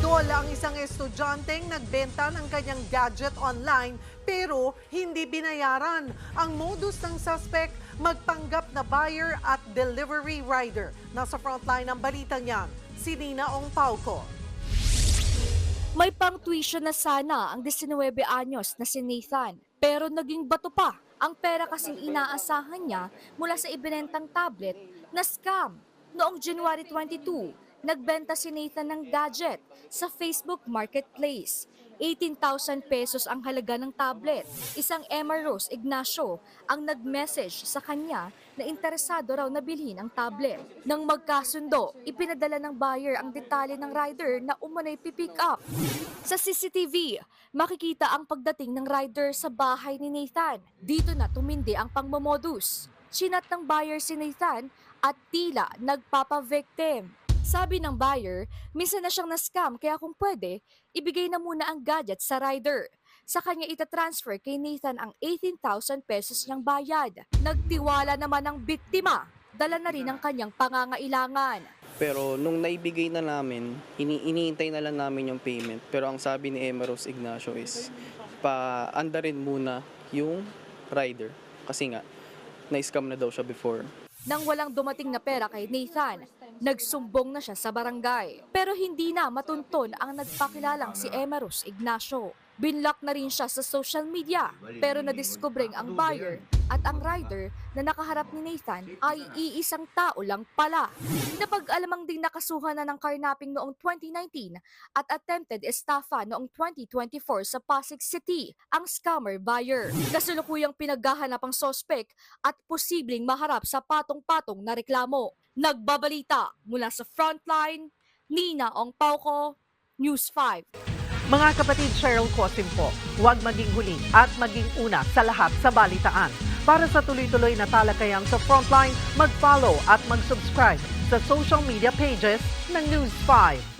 Budol ang isang estudyanteng nagbenta ng kanyang gadget online pero hindi binayaran. Ang modus ng suspect, magpanggap na buyer at delivery rider. Nasa frontline ng balitang yan, si Nina Ong Pauco. May pang-tuition na sana ang 19 anyos na si Nathan, pero naging bato pa ang pera kasing inaasahan niya mula sa ibinentang tablet na scam. Noong January 22, nagbenta si Nathan ng gadget sa Facebook Marketplace. 18,000 pesos ang halaga ng tablet. Isang Emma Rose Ignacio ang nag-message sa kanya na interesado raw na bilhin ang tablet. Nang magkasundo, ipinadala ng buyer ang detalye ng rider na umano'y pipick up. Sa CCTV, makikita ang pagdating ng rider sa bahay ni Nathan. Dito na tumindi ang pangmomodus. Chinat ng buyer si Nathan at tila nagpapa-victim. Sabi ng buyer, minsan na siyang na-scam kaya kung pwede, ibigay na muna ang gadget sa rider. Sa kanya itatransfer kay Nathan ang 18,000 pesos niyang bayad. Nagtiwala naman ang biktima, dala na rin ang kanyang pangangailangan. Pero nung naibigay na namin, iniintay na lang namin yung payment. Pero ang sabi ni Emma Rose Ignacio is, paandarin muna yung rider. Kasi nga, na-scam na daw siya before. Nang walang dumating na pera kay Nathan, nagsumbong na siya sa barangay. Pero hindi na matunton ang nagpakilalang si Emma Rose Ignacio. Binlock na rin siya sa social media, pero nadiskubreng ang buyer at ang rider na nakaharap ni Nathan ay iisang tao lang pala. Napag-alamang ding nakasuhan na ng carnapping noong 2019 at attempted estafa noong 2024 sa Pasig City ang scammer buyer. Kasalukuyang pinaghahanap ang sospek at posibleng maharap sa patong-patong na reklamo. Nagbabalita mula sa Frontline, Nina Ong Pauco, News 5. Mga kapatid, Cheryl Cosim po, huwag maging huli at maging una sa lahat sa balitaan. Para sa tuloy-tuloy na talakayang sa Frontline, mag-follow at mag-subscribe sa social media pages ng News 5.